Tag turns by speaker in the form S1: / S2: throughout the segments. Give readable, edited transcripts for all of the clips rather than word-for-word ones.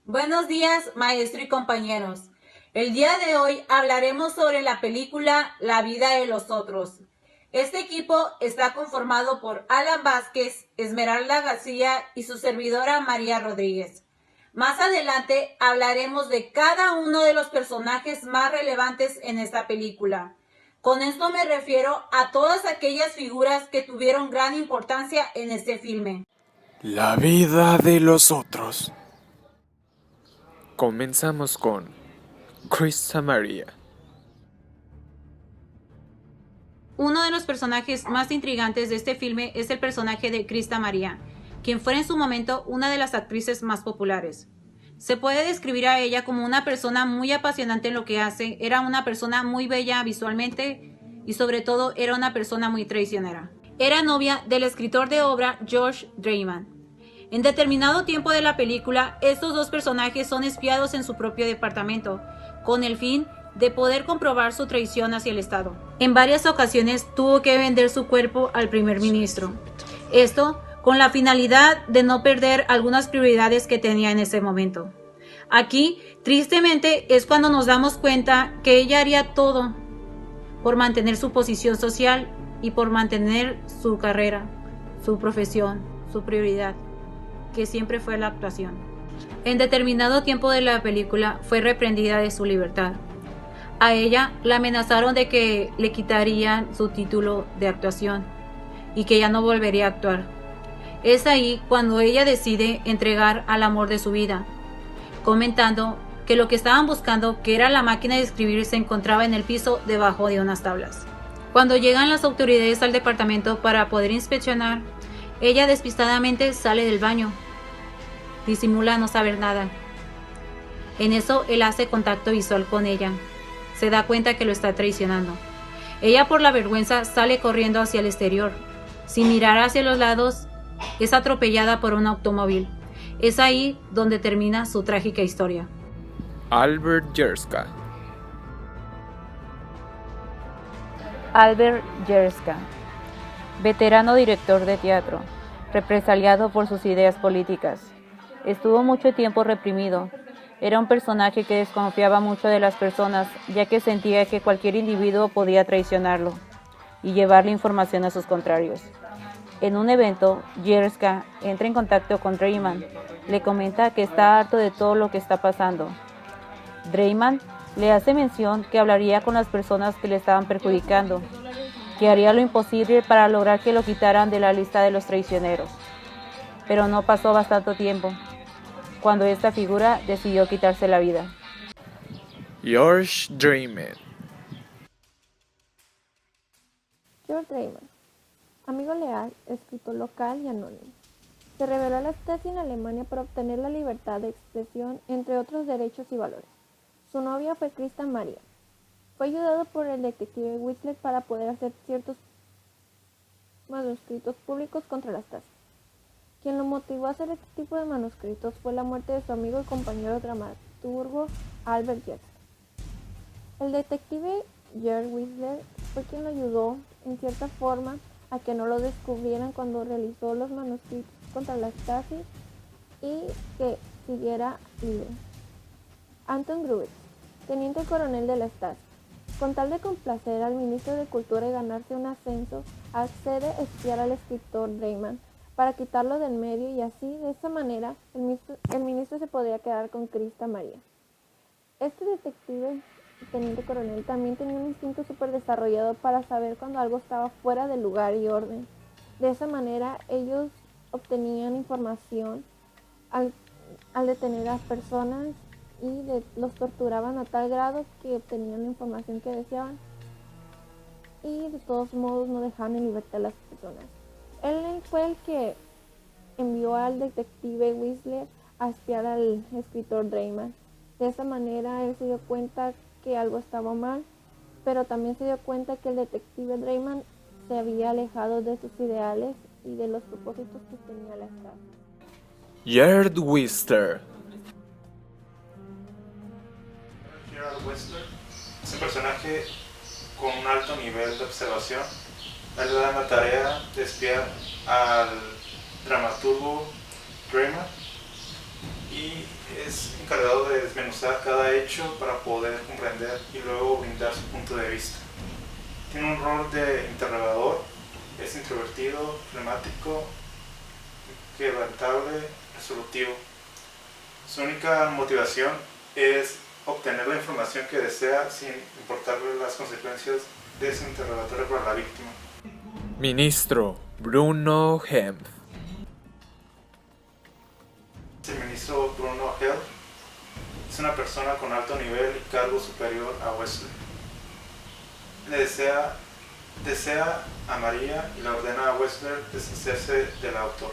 S1: Buenos días, maestro y compañeros. El día de hoy hablaremos sobre la película La vida de los otros. Este equipo está conformado por Alan Vázquez, Esmeralda García y su servidora María Rodríguez. Más adelante hablaremos de cada uno de los personajes más relevantes en esta película. Con esto me refiero a todas aquellas figuras que tuvieron gran importancia en este filme.
S2: La vida de los otros. Comenzamos con Krista María.
S1: Uno de los personajes más intrigantes de este filme es el personaje de Krista María, quien fue en su momento una de las actrices más populares. Se puede describir a ella como una persona muy apasionante en lo que hace, era una persona muy bella visualmente y sobre todo era una persona muy traicionera. Era novia del escritor de obra George Dreyman. En determinado tiempo de la película, estos dos personajes son espiados en su propio departamento, con el fin de poder comprobar su traición hacia el Estado. En varias ocasiones tuvo que vender su cuerpo al primer ministro. Esto con la finalidad de no perder algunas prioridades que tenía en ese momento. Aquí, tristemente, es cuando nos damos cuenta que ella haría todo por mantener su posición social y por mantener su carrera, su profesión, su prioridad, que siempre fue la actuación. En determinado tiempo de la película fue reprendida de su libertad. A ella la amenazaron de que le quitarían su título de actuación y que ya no volvería a actuar. Es ahí cuando ella decide entregar al amor de su vida, comentando que lo que estaban buscando, que era la máquina de escribir, se encontraba en el piso debajo de unas tablas. Cuando llegan las autoridades al departamento para poder inspeccionar, ella despistadamente sale del baño, disimula no saber nada. En eso él hace contacto visual con ella. Se da cuenta que lo está traicionando. Ella por la vergüenza sale corriendo hacia el exterior. Sin mirar hacia los lados, es atropellada por un automóvil. Es ahí donde termina su trágica historia.
S2: Albert Jerska.
S3: Albert Jerska, veterano director de teatro, represaliado por sus ideas políticas. Estuvo mucho tiempo reprimido. Era un personaje que desconfiaba mucho de las personas, ya que sentía que cualquier individuo podía traicionarlo y llevarle información a sus contrarios. En un evento, Jerska entra en contacto con Dreyman. Le comenta que está harto de todo lo que está pasando. Dreyman le hace mención que hablaría con las personas que le estaban perjudicando, que haría lo imposible para lograr que lo quitaran de la lista de los traicioneros. Pero no pasó bastante tiempo cuando esta figura decidió quitarse la vida.
S2: George Dreyman.
S4: George Dreyman, amigo leal, escritor local y anónimo. Se rebeló a la Stasi en Alemania para obtener la libertad de expresión, entre otros derechos y valores. Su novia fue Krista María. Fue ayudado por el detective Whistler para poder hacer ciertos manuscritos públicos contra la Stasi. Quien lo motivó a hacer este tipo de manuscritos fue la muerte de su amigo y compañero dramaturgo Albert Jerska. El detective Jerry Whistler fue quien lo ayudó, en cierta forma, a que no lo descubrieran cuando realizó los manuscritos contra la Stasi y que siguiera libre. Anton Grubitz, teniente coronel de la Stasi, con tal de complacer al ministro de Cultura y ganarse un ascenso, accede a espiar al escritor Dreyman para quitarlo del medio y así, de esa manera, el ministro se podría quedar con Krista María. Este detective, teniente coronel, también tenía un instinto súper desarrollado para saber cuando algo estaba fuera de lugar y orden. De esa manera, ellos obtenían información al detener a personas y los torturaban a tal grado que obtenían la información que deseaban y de todos modos no dejaban en libertad a las personas. Él fue el que envió al detective Whistler a espiar al escritor Dreyman. De esa manera él se dio cuenta que algo estaba mal, pero también se dio cuenta que el detective Dreyman se había alejado de sus ideales y de los propósitos que tenía la Stasi.
S2: Gerd Whistler.
S5: Gerald Whistler es un personaje con un alto nivel de observación. Él le da la tarea de espiar al dramaturgo Dreyman y es encargado de desmenuzar cada hecho para poder comprender y luego brindar su punto de vista. Tiene un rol de interrogador, es introvertido, flemático, quebrantable, resolutivo. Su única motivación es obtener la información que desea sin importarle las consecuencias de su interrogatorio para la víctima.
S2: Ministro Bruno Hempf.
S5: El ministro Bruno Hempf es una persona con alto nivel y cargo superior a Wesley. Desea a María y le ordena a Wesley deshacerse del autor.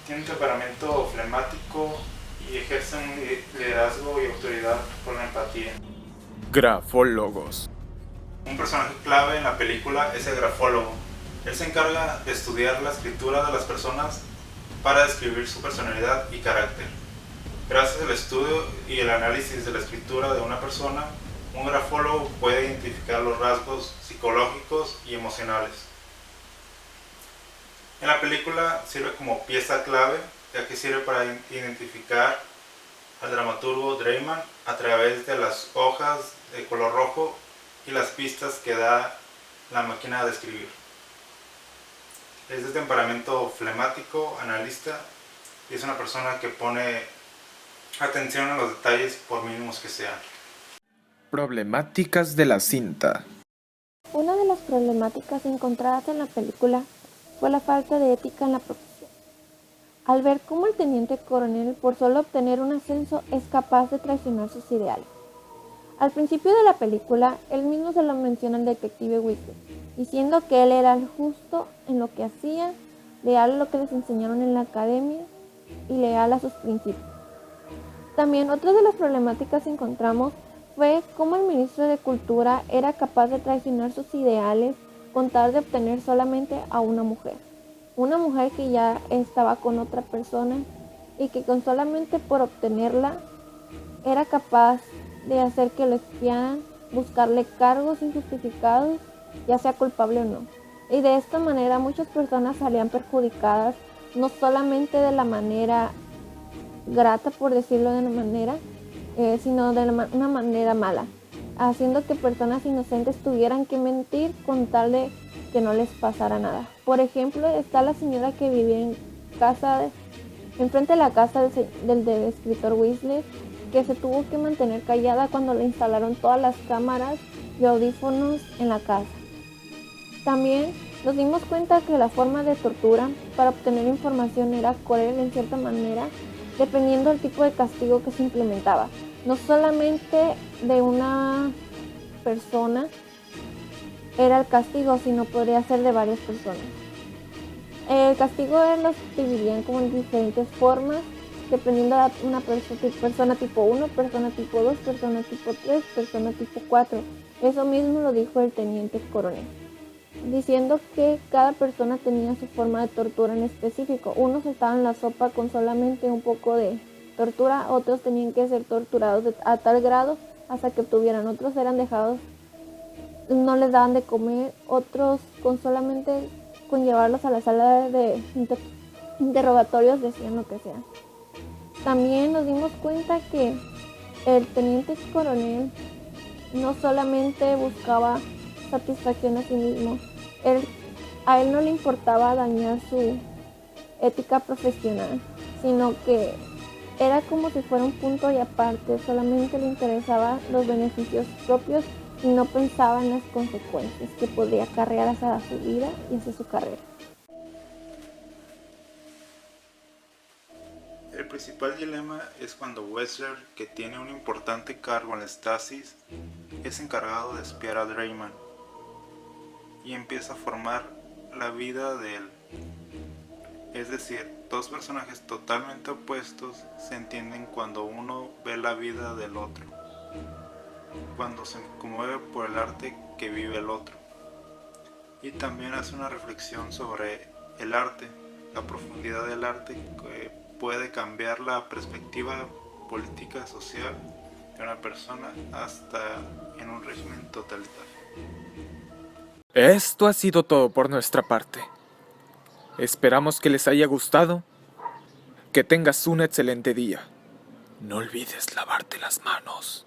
S5: Tiene un temperamento flemático y ejerce un liderazgo y autoridad por la empatía.
S2: Grafólogos.
S5: Un personaje clave en la película es el grafólogo. Él se encarga de estudiar la escritura de las personas para describir su personalidad y carácter. Gracias al estudio y el análisis de la escritura de una persona, un grafólogo puede identificar los rasgos psicológicos y emocionales. En la película sirve como pieza clave, ya que sirve para identificar al dramaturgo Dreyman a través de las hojas de color rojo y las pistas que da la máquina de escribir. Es de temperamento flemático, analista, y es una persona que pone atención a los detalles por mínimos que sean.
S2: Problemáticas de la cinta.
S4: Una de las problemáticas encontradas en la película fue la falta de ética en la profesión. Al ver cómo el teniente coronel, por solo obtener un ascenso, es capaz de traicionar sus ideales. Al principio de la película, él mismo se lo menciona al detective Whistler, diciendo que él era el justo en lo que hacía, leal a lo que les enseñaron en la academia y leal a sus principios. También otra de las problemáticas que encontramos fue cómo el ministro de Cultura era capaz de traicionar sus ideales con tal de obtener solamente a una mujer que ya estaba con otra persona y que con solamente por obtenerla era capaz de hacer que lo espiaran, buscarle cargos injustificados, ya sea culpable o no. Y de esta manera muchas personas salían perjudicadas, no solamente de la manera grata, por decirlo de una manera, sino de una manera mala, haciendo que personas inocentes tuvieran que mentir con tal de que no les pasara nada. Por ejemplo, está la señora que vivía enfrente de la casa del escritor Weasley, que se tuvo que mantener callada cuando le instalaron todas las cámaras y audífonos en la casa. También nos dimos cuenta que la forma de tortura para obtener información era cruel en cierta manera, dependiendo del tipo de castigo que se implementaba. No solamente de una persona era el castigo, sino podría ser de varias personas. El castigo los dividían como en diferentes formas, dependiendo de una persona tipo 1, persona tipo 2, persona tipo 3, persona tipo 4. Eso mismo lo dijo el teniente coronel, diciendo que cada persona tenía su forma de tortura en específico. Unos estaban en la sopa con solamente un poco de tortura, otros tenían que ser torturados a tal grado hasta que obtuvieran, otros eran dejados, no les daban de comer, otros con solamente con llevarlos a la sala de interrogatorios decían lo que sea. También nos dimos cuenta que el teniente coronel no solamente buscaba satisfacción a sí mismo, a él no le importaba dañar su ética profesional, sino que era como si fuera un punto y aparte, solamente le interesaban los beneficios propios y no pensaba en las consecuencias que podría acarrear hacia su vida y hacia su carrera.
S5: El principal dilema es cuando Wesley, que tiene un importante cargo en la Stasis, es encargado de espiar a Dreyman y empieza a formar la vida de él. Es decir, dos personajes totalmente opuestos se entienden cuando uno ve la vida del otro, cuando se conmueve por el arte que vive el otro. Y también hace una reflexión sobre el arte, la profundidad del arte que puede cambiar la perspectiva política, social de una persona hasta en un régimen totalitario.
S2: Esto ha sido todo por nuestra parte. Esperamos que les haya gustado. Que tengas un excelente día. No olvides lavarte las manos.